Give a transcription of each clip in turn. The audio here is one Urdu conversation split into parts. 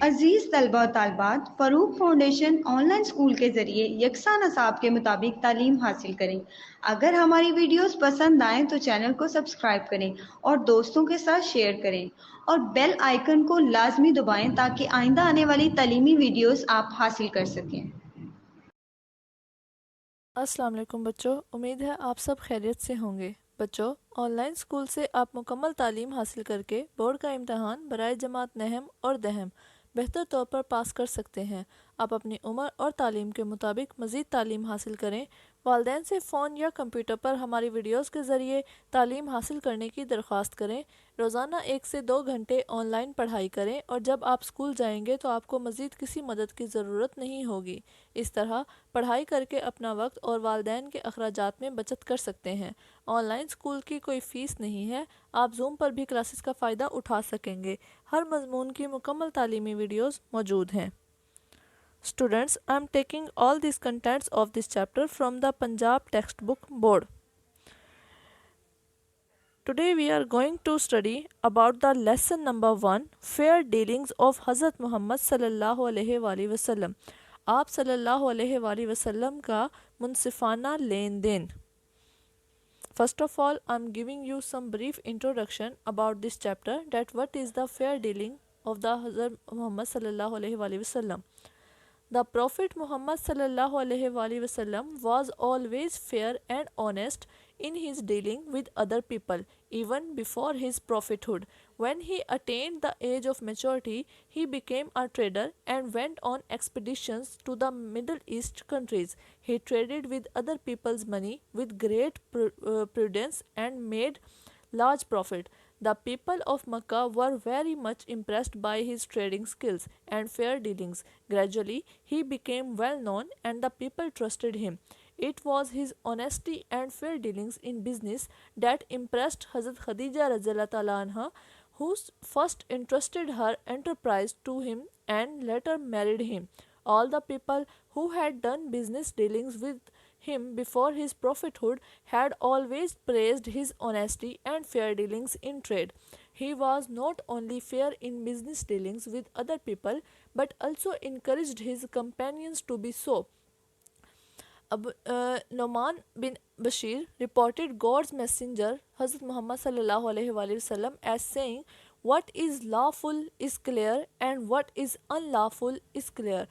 عزیز طلبہ و طالبات، فروغ فاؤنڈیشن آن لائن اسکول کے ذریعے یکساں نصاب کے مطابق تعلیم حاصل کریں۔ اگر ہماری ویڈیوز پسند آئیں تو چینل کو سبسکرائب کریں اور دوستوں کے ساتھ شیئر کریں اور بیل آئیکن کو لازمی دبائیں تاکہ آئندہ آنے والی تعلیمی ویڈیوز آپ حاصل کر سکیں۔ السلام علیکم بچوں، امید ہے آپ سب خیریت سے ہوں گے۔ بچوں، آن لائن اسکول سے آپ مکمل تعلیم حاصل کر کے بورڈ کا امتحان برائے جماعت نہم اور دہم بہتر طور پر پاس کر سکتے ہیں۔ آپ اپنی عمر اور تعلیم کے مطابق مزید تعلیم حاصل کریں۔ والدین سے فون یا کمپیوٹر پر ہماری ویڈیوز کے ذریعے تعلیم حاصل کرنے کی درخواست کریں۔ روزانہ 1 سے 2 گھنٹے آن لائن پڑھائی کریں اور جب آپ اسکول جائیں گے تو آپ کو مزید کسی مدد کی ضرورت نہیں ہوگی۔ اس طرح پڑھائی کر کے اپنا وقت اور والدین کے اخراجات میں بچت کر سکتے ہیں۔ آن لائن اسکول کی کوئی فیس نہیں ہے، آپ زوم پر بھی کلاسز کا فائدہ اٹھا سکیں گے۔ ہر مضمون کی مکمل تعلیمی ویڈیوز موجود ہیں۔ Students, I am taking all these contents of this chapter from the Punjab textbook board. Today we are going to study about the lesson number 1, fair dealings of Hazrat Muhammad sallallahu alaihi wasallam. آپ صلی اللہ علیہ وآلہ وسلم کا منصفانہ لین دین۔ First of all, I am giving you some brief introduction about this chapter, that what is the fair dealing of the Hazrat Muhammad sallallahu alaihi wa'alaihi wasallam. The Prophet Muhammad sallallahu alaihi wa'alaihi wasallam was always fair and honest in his dealing with other people, even before his prophethood. When he attained the age of maturity, he became a trader and went on expeditions to the Middle East countries. He traded with other people's money with great prudence and made large profit. The people of Makkah were very much impressed by his trading skills and fair dealings. Gradually, he became well known and the people trusted him. It was his honesty and fair dealings in business that impressed Hazrat Khadija radhiyallahu ta'ala anha, who first entrusted her enterprise to him and later married him. All the people who had done business dealings with him before his prophethood had always praised his honesty and fair dealings in trade. He was not only fair in business dealings with other people but also encouraged his companions to be so. Nu'man bin Bashir reported God's messenger Hazrat Muhammad sallallahu alaihi wasallam as saying, "What is lawful is clear and what is unlawful is clear,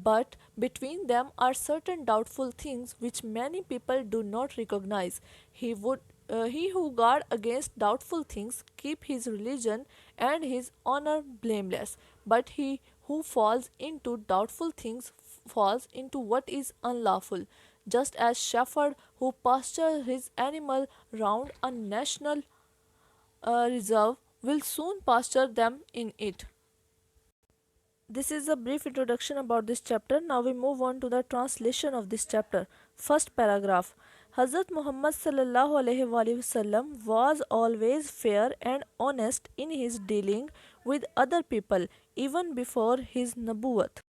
but between them are certain doubtful things which many people do not recognize. He who guard against doubtful things keep his religion and his honor blameless, but he who falls into doubtful things falls into what is unlawful. Just as shepherd who pasture his animal round a national reserve will soon pasture them in it." This is a brief introduction about this chapter. Now we move on to the translation of this chapter. First paragraph. Hazrat Muhammad sallallahu alaihi wasallam was always fair and honest in his dealing with other people, even before his nabuwat.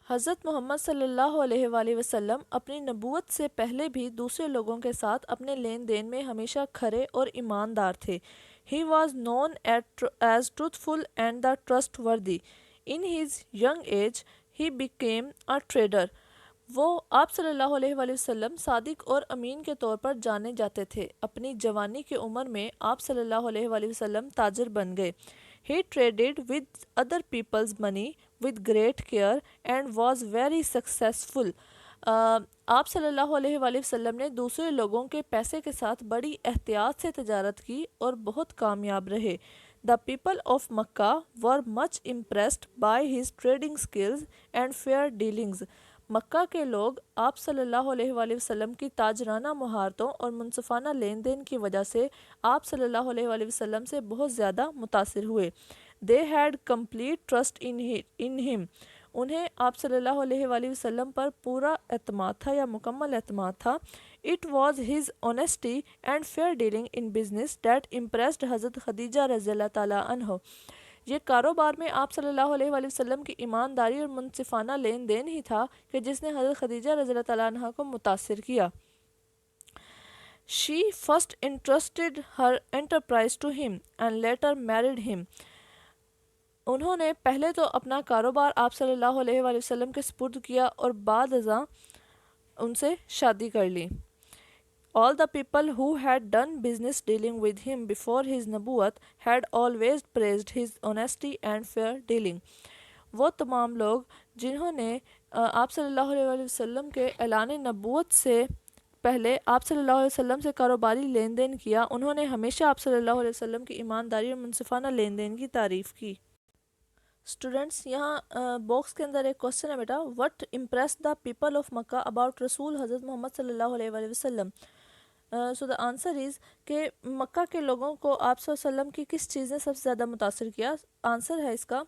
حضرت محمد صلی اللہ علیہ وآلہ وسلم اپنی نبوت سے پہلے بھی دوسرے لوگوں کے ساتھ اپنے لین دین میں ہمیشہ کھرے اور ایماندار تھے۔ He was known as truthful and the trustworthy. In his young age, he became a trader. وہ آپ صلی اللہ علیہ وآلہ وسلم صادق اور امین کے طور پر جانے جاتے تھے۔ اپنی جوانی کی عمر میں آپ صلی اللہ علیہ وآلہ وسلم تاجر بن گئے۔ He traded with other people's money with great care and was very successful. آپ صلی اللہ علیہ وآلہ وسلم نے دوسرے لوگوں کے پیسے کے ساتھ بڑی احتیاط سے تجارت کی اور بہت کامیاب رہے۔ The people of Makkah were much impressed by his trading skills and fair dealings. مکہ کے لوگ آپ صلی اللہ علیہ وآلہ وسلم کی تاجرانہ مہارتوں اور منصفانہ لین دین کی وجہ سے آپ صلی اللہ علیہ وآلہ وسلم سے بہت زیادہ متاثر ہوئے۔ They had complete trust in him. انہیں آپ صلی اللہ علیہ وآلہ وسلم پر پورا اعتماد تھا یا مکمل اعتماد تھا۔ It was his honesty and fair dealing in business that impressed حضرت خدیجہ رضی اللہ تعالیٰ عنہ. یہ کاروبار میں آپ صلی اللہ علیہ وآلہ وسلم کی ایمانداری اور منصفانہ لین دین ہی تھا کہ جس نے حضرت خدیجہ رضی اللہ تعالیٰ عنہ کو متاثر کیا۔ She first entrusted her enterprise to him and later married him. انہوں نے پہلے تو اپنا کاروبار آپ صلی اللہ علیہ وآلہ وسلم کے سپرد کیا اور بعد ازاں ان سے شادی کر لی. All the people who had done business dealing with him before his نبوت had always praised his honesty and fair dealing. وہ تمام لوگ جنہوں نے آپ صلی اللہ علیہ وآلہ وسلم کے اعلان نبوت سے پہلے آپ صلی اللہ علیہ وسلم سے کاروباری لین دین کیا، انہوں نے ہمیشہ آپ صلی اللہ علیہ وسلم کی ایمانداری اور منصفانہ لین دین کی تعریف کی. اسٹوڈنٹس یہاں باکس کے اندر ایک کوسچن ہے بیٹا، what impress the people of Mecca about رسول حضرت محمد صلی اللہ علیہ وآلہ وسلم. سو دا آنسر از کہ مکہ کے لوگوں کو آپ صلی اللہ علیہ وسلم کی کس چیز نے سب سے زیادہ متاثر کیا. آنسر ہے اس کا،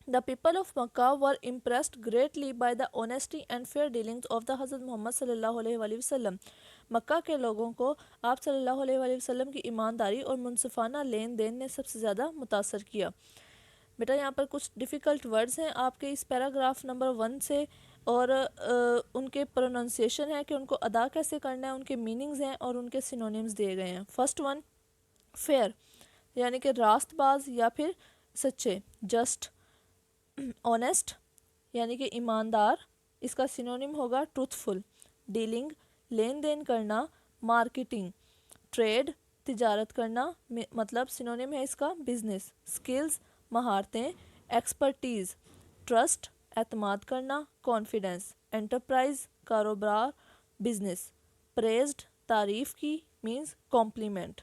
the people of Mecca were impressed greatly by the honesty and fair dealings of the Hazrat Muhammad صلی اللہ علیہ وآلہ وسلم. مکہ کے لوگوں کو آپ صلی اللہ علیہ وآلہ وسلم کی ایمانداری اور منصفانہ لین دین نے سب سے زیادہ متاثر کیا. بیٹا یہاں پر کچھ ڈیفیکلٹ ورڈز ہیں آپ کے اس پیراگراف نمبر 1 سے، اور ان کے پروننسیشن ہے کہ ان کو ادا کیسے کرنا ہے، ان کے میننگز ہیں اور ان کے سینونیمز دیے گئے ہیں. فرسٹ ون، فیئر یعنی کہ راست باز یا پھر سچے. جسٹ، آنیسٹ یعنی کہ ایماندار، اس کا سینونیم ہوگا ٹروتھفل. ڈیلنگ لین دین کرنا. مارکیٹنگ ٹریڈ تجارت کرنا، مطلب سینونیم ہے اس کا بزنس. اسکلز مہارتیں. ایکسپرٹیز ٹرسٹ اعتماد کرنا. کانفیڈنس انٹرپرائز کاروبار بزنس. پریزڈ تعریف کی مینز کمپلیمنٹ.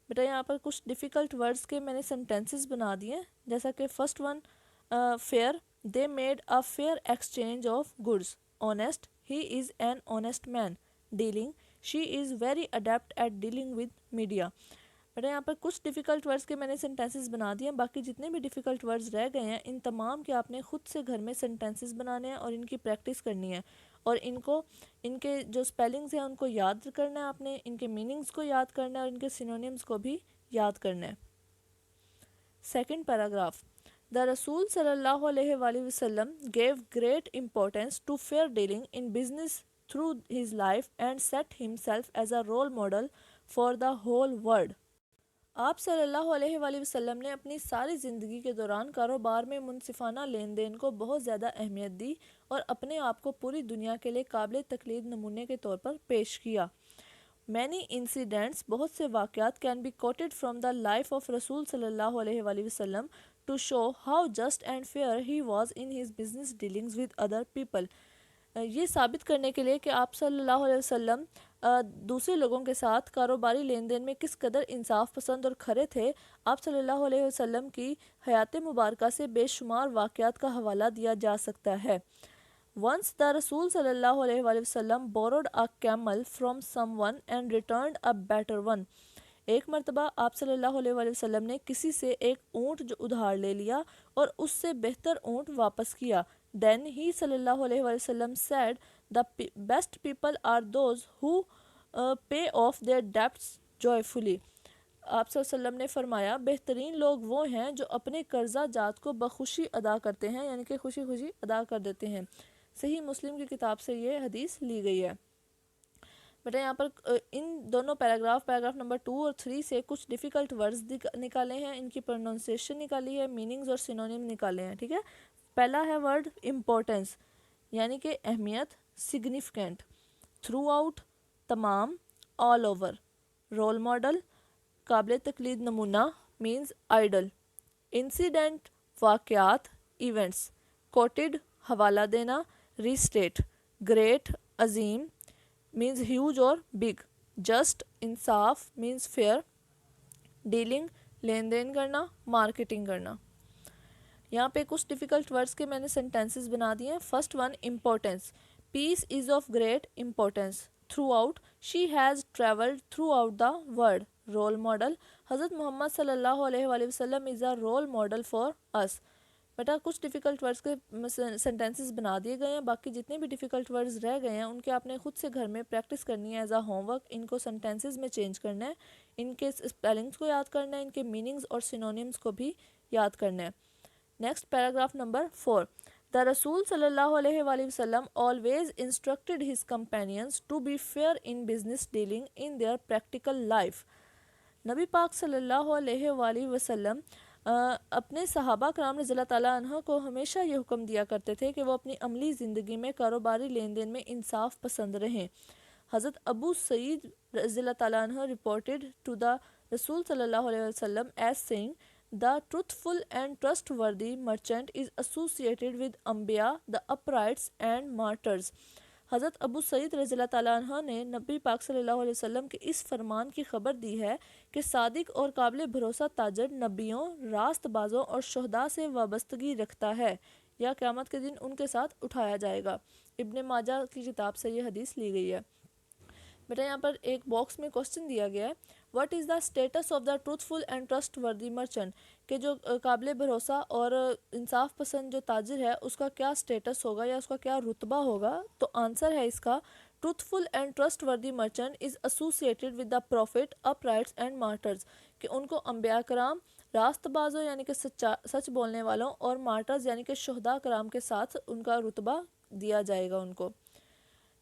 بیٹا یہاں پر کچھ ڈیفیکلٹ ورڈز کے میں نے سینٹینسز بنا دیے، جیسا کہ first one fair, they made a fair exchange of goods. Honest, he is an honest man. Dealing, she is very adept at dealing with media. بیٹا یہاں پر کچھ ڈیفیکلٹ ورڈز کے میں نے سینٹینسز بنا دیے ہیں، باقی جتنے بھی ڈیفیکلٹ ورڈز رہ گئے ہیں ان تمام کے آپ نے خود سے گھر میں سینٹینسز بنانے ہیں اور ان کی پریکٹس کرنی ہے، اور ان کے جو سپیلنگز ہیں ان کو یاد کرنا ہے آپ نے، ان کے میننگز کو یاد کرنا ہے اور ان کے سینونیمز کو بھی یاد کرنا ہے. سیکنڈ پیراگراف، دا رسول صلی اللہ علیہ وآلہ وسلم gave great importance to fair dealing in business through his life and set himself as a role model for the whole world. آپ صلی اللہ علیہ وآلہ وسلم نے اپنی ساری زندگی کے دوران کاروبار میں منصفانہ لین دین کو بہت زیادہ اہمیت دی اور اپنے آپ کو پوری دنیا کے لیے قابل تقلید نمونے کے طور پر پیش کیا. مینی انسیڈنٹس، بہت سے واقعات can be quoted from the life of رسول صلی اللہ علیہ وآلہ وسلم to show how just and fair he was in his business dealings with other people. یہ ثابت کرنے کے لیے کہ آپ صلی اللہ علیہ وسلم دوسرے لوگوں کے ساتھ کاروباری لین دین میں کس قدر انصاف پسند اور کھرے تھے، آپ صلی اللہ علیہ وسلم کی حیات مبارکہ سے بے شمار واقعات کا حوالہ دیا جا سکتا ہے. Once the رسول صلی اللہ علیہ وآلہ وسلم borrowed a camel from someone and returned a better one. ایک مرتبہ آپ صلی اللہ علیہ وآلہ وسلم نے کسی سے ایک اونٹ جو ادھار لے لیا اور اس سے بہتر اونٹ واپس کیا. Then he صلی اللہ علیہ وآلہ وسلم said, the best people are those who pay off their debts joyfully. آپ صلی اللہ علیہ وسلم نے فرمایا بہترین لوگ وہ ہیں جو اپنے قرضہ جات کو بخوشی ادا کرتے ہیں، یعنی کہ خوشی خوشی ادا کر دیتے ہیں. صحیح مسلم کی کتاب سے یہ حدیث لی گئی ہے. بیٹا یہاں پر ان دونوں پیراگراف نمبر 2 اور 3 سے کچھ ڈیفیکلٹ ورڈز نکالے ہیں، ان کی پروننسیشن نکالی ہے، میننگز اور سینونیم نکالے ہیں. ٹھیک ہے، پہلا ہے ورڈ امپورٹنس یعنی کہ اہمیت. سگنیفیکنٹ، تھرو آؤٹ تمام. All over. رول ماڈل قابل تقلید نمونہ مینز آئیڈل. انسیڈنٹ واقعات ایونٹس. کوٹڈ حوالہ دینا. ریسٹیٹ گریٹ عظیم مینز ہیوج اور بگ. جسٹ انصاف مینز فیئر. ڈیلنگ لین دین کرنا. مارکیٹنگ کرنا. یہاں پہ کچھ ڈیفیکلٹ ورڈز کے میں نے سینٹینسز بنا دیے ہیں. First one importance, peace is of great importance. Throughout, she has travelled throughout the world. Role model, Hazrat Muhammad صلی اللہ علیہ وآلہ وسلم is a role model for us. بیٹا کچھ ڈیفیکلٹ ورڈز کے سینٹینسز بنا دیے گئے ہیں، باقی جتنے بھی ڈیفیکلٹ ورڈز رہ گئے ہیں ان کے آپ نے خود سے گھر میں پریکٹس کرنی ہے ایز اے ہوم ورک. ان کو سینٹینسز میں چینج کرنا ہے، ان کے اسپیلنگز کو یاد کرنا ہے، ان کے میننگز اور سینونیمز کو بھی یاد کرنا ہے. Next paragraph number 4. The رسول صلی اللہ علیہ وآلہ وسلم always instructed his companions to be fair in business dealing in their practical life. نبی پاک صلی اللہ علیہ وآلہ وسلم اپنے صحابہ کرام رضی اللہ تعالیٰ عنہ کو ہمیشہ یہ حکم دیا کرتے تھے کہ وہ اپنی عملی زندگی میں کاروباری لین دین میں انصاف پسند رہیں. حضرت ابو سعید رضی اللہ تعالیٰ عنہ reported to the رسول صلی اللہ علیہ وسلم as saying, the truthful and trustworthy merchant is associated with انبیاء, the uprights and martyrs. حضرت ابو سعید رضی اللہ تعالیٰ عنہ نے نبی پاک صلی اللہ علیہ وسلم کے اس فرمان کی خبر دی ہے کہ صادق اور قابل بھروسہ تاجر نبیوں، راست بازوں اور شہداء سے وابستگی رکھتا ہے یا قیامت کے دن ان کے ساتھ اٹھایا جائے گا. ابن ماجہ کی کتاب سے یہ حدیث لی گئی ہے. بیٹا یہاں پر ایک باکس میں کوسچن دیا گیا ہے what is the status of the truthful and trustworthy merchant, کہ جو قابل بھروسہ اور انصاف پسند جو تاجر ہے اس کا کیا اسٹیٹس ہوگا یا اس کا کیا رتبہ ہوگا. تو آنسر ہے اس کا truthful and trustworthy merchant is associated with the prophet up rights and martyrs, کہ ان کو انبیاء کرام، راست بازوں یعنی کہ سچ بولنے والوں، اور مارٹرز یعنی کہ شہداء کرام کے ساتھ ان کا رتبہ دیا جائے گا ان کو.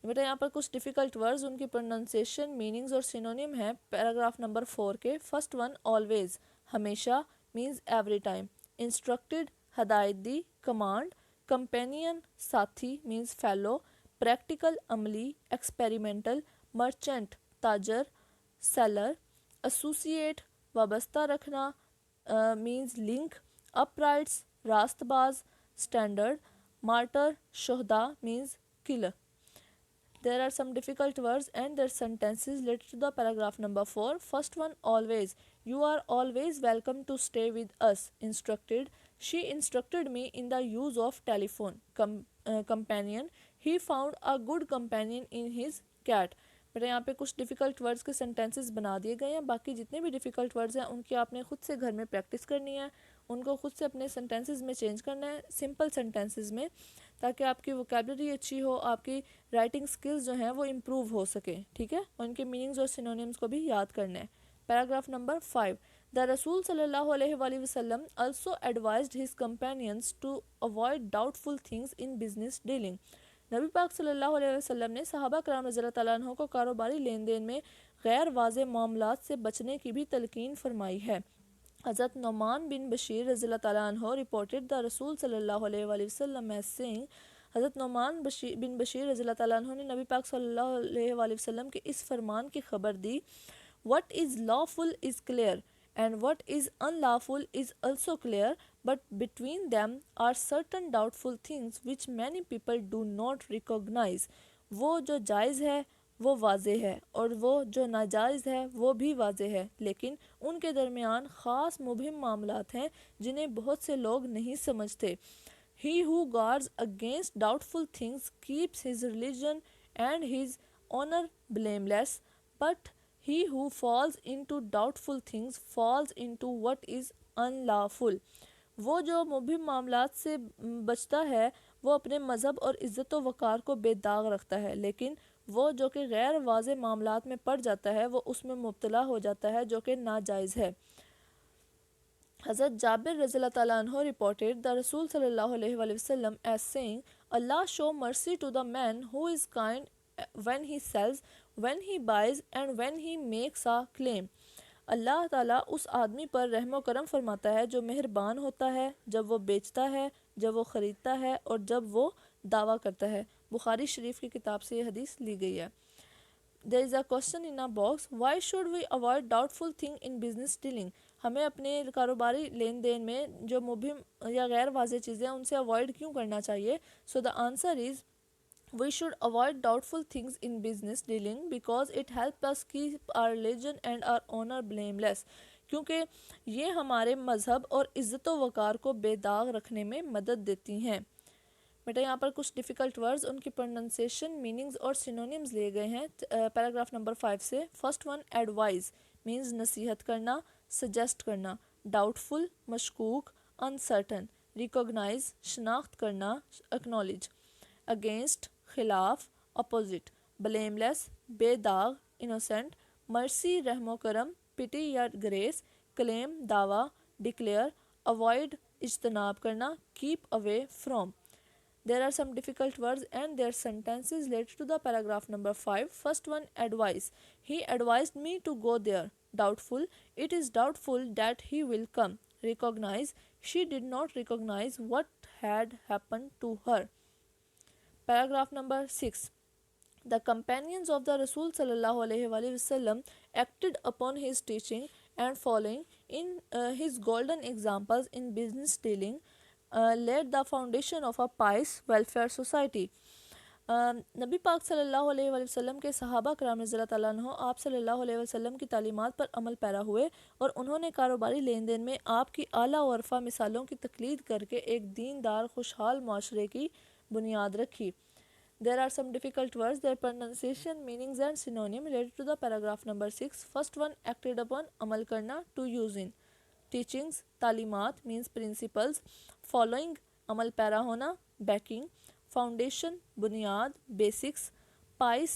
بیٹا یہاں پر کچھ ڈیفیکلٹ ورڈز، ان کی پروننسیشن، میننگز اور سینونیم ہیں پیراگراف نمبر 4 کے. فرسٹ ون آلویز، ہمیشہ مینز ایوری ٹائم. انسٹرکٹڈ، ہدایت دی، کمانڈ. کمپینین، ساتھی مینز فیلو. پریکٹیکل، عملی، ایکسپیریمنٹل. مرچنٹ، تاجر، سیلر. ایسوسیٹ، وابستہ رکھنا مینز لنک. اپ رائٹس، راست باز، اسٹینڈرڈ. مارٹر، شہداء means killer. There are some difficult words and their sentences related to the paragraph number 4. First one, always. You are always welcome to stay with us. Instructed. She instructed me in the use of telephone. Companion. He found a good companion in his cat. بیٹا یہاں پہ کچھ ڈیفیکلٹ ورڈز کے سینٹینسز بنا دیے گئے ہیں. باقی جتنے بھی ڈیفیکلٹ ورڈز ہیں ان کی آپ نے خود سے گھر میں پریکٹس کرنی ہے، ان کو خود سے اپنے سینٹینسز میں چینج کرنا ہے سمپل سینٹینسز میں، تاکہ آپ کی ووکیبلری اچھی ہو، آپ کی رائٹنگ سکلز جو ہیں وہ امپروو ہو سکیں. ٹھیک ہے، اور ان کے میننگز اور سینونیمز کو بھی یاد کرنا ہے. Paragraph number 5. The رسول صلی اللہ علیہ وآلہ وسلم also advised his companions to avoid doubtful things in business dealing. نبی پاک صلی اللہ علیہ وسلم نے صحابہ کرام رضی اللہ تعالیٰ عنہ کو کاروباری لین دین میں غیر واضح معاملات سے بچنے کی بھی تلقین فرمائی ہے. حضرت نعمان بن بشیر رضی اللہ تعالیٰ عنہ reported the رسول صلی اللہ علیہ وآلہ وسلم as saying. حضرت نعمان بن بشیر رضی اللہ تعالیٰ عنہ نے نبی پاک صلی اللہ علیہ وآلہ وسلم کے اس فرمان کی خبر دی. What is lawful is clear and what is unlawful is also clear, but between them are certain doubtful things which many people do not recognize. وہ جو جائز ہے وہ واضح ہے اور وہ جو ناجائز ہے وہ بھی واضح ہے، لیکن ان کے درمیان خاص مبہم معاملات ہیں جنہیں بہت سے لوگ نہیں سمجھتے. He who guards against doubtful things keeps his religion and his honor blameless, but he who falls into doubtful things falls into what is unlawful. وہ جو مبہم معاملات سے بچتا ہے وہ اپنے مذہب اور عزت و وقار کو بے داغ رکھتا ہے، لیکن وہ جو کہ غیر واضح معاملات میں پڑ جاتا ہے وہ اس میں مبتلا ہو جاتا ہے جو کہ ناجائز ہے. حضرت جابر رضی اللہ تعالیٰ عنہ reported the رسول صلی اللہ علیہ وآلہ وسلم as saying, Allah show mercy to the man who is kind when he sells, when he buys and when he makes a claim. اللہ تعالیٰ اس آدمی پر رحم و کرم فرماتا ہے جو مہربان ہوتا ہے جب وہ بیچتا ہے، جب وہ خریدتا ہے اور جب وہ دعویٰ کرتا ہے. بخاری شریف کی کتاب سے یہ حدیث لی گئی ہے. There is a question in a box. Why should we avoid doubtful thing in business dealing? ہمیں اپنے کاروباری لین دین میں جو مبہم یا غیر واضح چیزیں ہیں ان سے اوائڈ کیوں کرنا چاہیے؟ So the answer is we should avoid doubtful things in business dealing because it helps us keep our religion and our honor blameless. کیونکہ یہ ہمارے مذہب اور عزت و وقار کو بے داغ رکھنے میں مدد دیتی ہیں. بیٹا یہاں پر کچھ ڈیفیکلٹ ورڈز، ان کی پروننسیشن، میننگز اور سینونیمز لیے گئے ہیں پیراگراف نمبر 5 سے. فرسٹ ون ایڈوائز مینز نصیحت کرنا، سجیسٹ کرنا. ڈاؤٹ فل، مشکوک، انسرٹن. ریکوگنائز شناخت کرنا، اکنالج. اگینسٹ خلاف، اپوزٹ. بلیم لیس بے داغ، انوسینٹ. مرسی رحم و کرم، پٹی یا گریس. کلیم دعویٰ، ڈکلیئر. اوائڈ اجتناب کرنا، keep away from. There are some difficult words and their sentences related to the paragraph number 5. First one, advice. He advised me to go there. Doubtful. It is doubtful that he will come. recognize. She did not recognize what had happened to her. Paragraph number 6. The companions of the Rasul sallallahu alaihi wasallam acted upon his teaching and following in his golden examples in business dealing laid the foundation of a pious welfare society. نبی پاک صلی اللہ علیہ وآلہ وسلم کے صحابہ کرام رضی اللہ تعالیٰ عنہ آپ صلی اللہ علیہ وسلم کی تعلیمات پر عمل پیرا ہوئے اور انہوں نے کاروباری لین دین میں آپ کی اعلیٰ و عرفہ مثالوں کی تقلید کر کے ایک دیندار خوشحال معاشرے کی بنیاد رکھی. There are some difficult words, their pronunciation, meanings and synonym related to the paragraph number 6. First one, acted upon, amal karna, to use in. Teachings, talimat means principles. Following, amal para hona, backing. Foundation, bunyad, basics. Pious,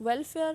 Welfare,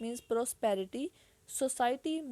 means prosperity. Society,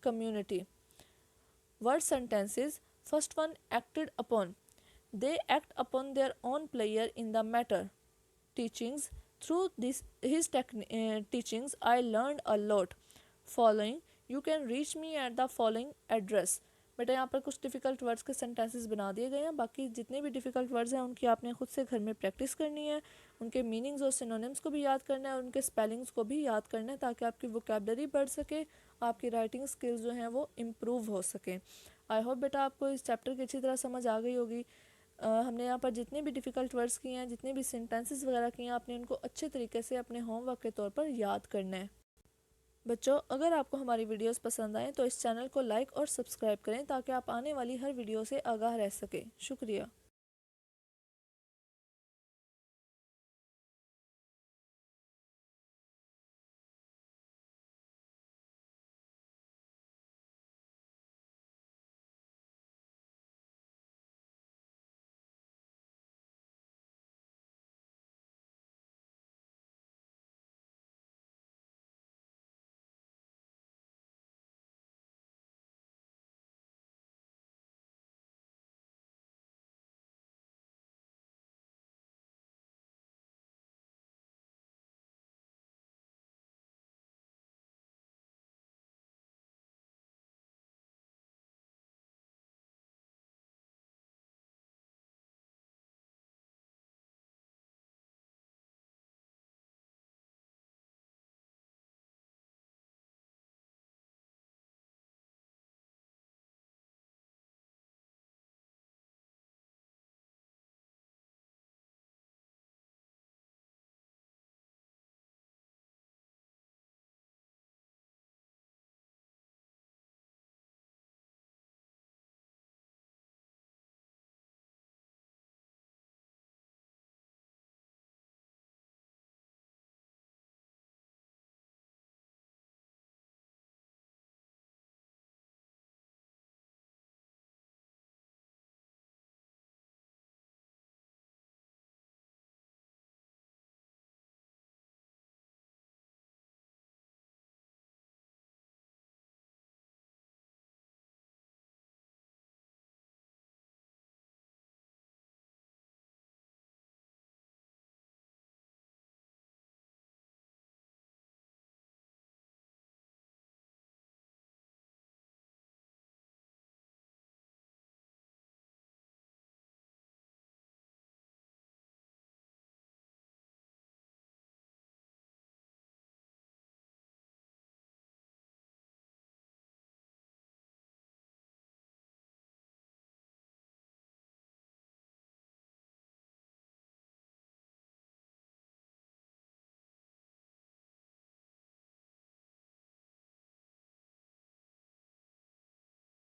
community. Word sentences. First one, acted upon. They act upon their own player in the matter. Teachings. Through his teachings, I learned a lot. Following. You can reach me at the following address. بیٹا یہاں پر کچھ ڈیفیکلٹ ورڈز کے سینٹینسز بنا دیے گئے ہیں. باقی جتنے بھی ڈیفیکلٹ ورڈز ہیں ان کی آپ نے خود سے گھر میں پریکٹس کرنی ہے, ان کے میننگز اور سینونیمز کو بھی یاد کرنا ہے اور ان کے اسپیلنگز کو بھی یاد کرنا ہے تاکہ آپ کی ووکیبلری بڑھ سکے, آپ کی رائٹنگ اسکلز جو ہیں وہ امپروو ہو سکیں. آئی ہوپ بیٹا آپ کو اس چیپٹر کی اچھی طرح سمجھ آ گئی ہوگی. ہم نے یہاں پر جتنے بھی ڈیفیکلٹ ورڈز کیے ہیں, جتنے بھی سینٹینسز وغیرہ کیے ہیں, آپ نے ان کو اچھے طریقے سے اپنے ہوم ورک کے طور پر یاد کرنا ہے. بچوں اگر آپ کو ہماری ویڈیوز پسند آئیں تو اس چینل کو لائک اور سبسکرائب کریں تاکہ آپ آنے والی ہر ویڈیو سے آگاہ رہ سکیں. شکریہ.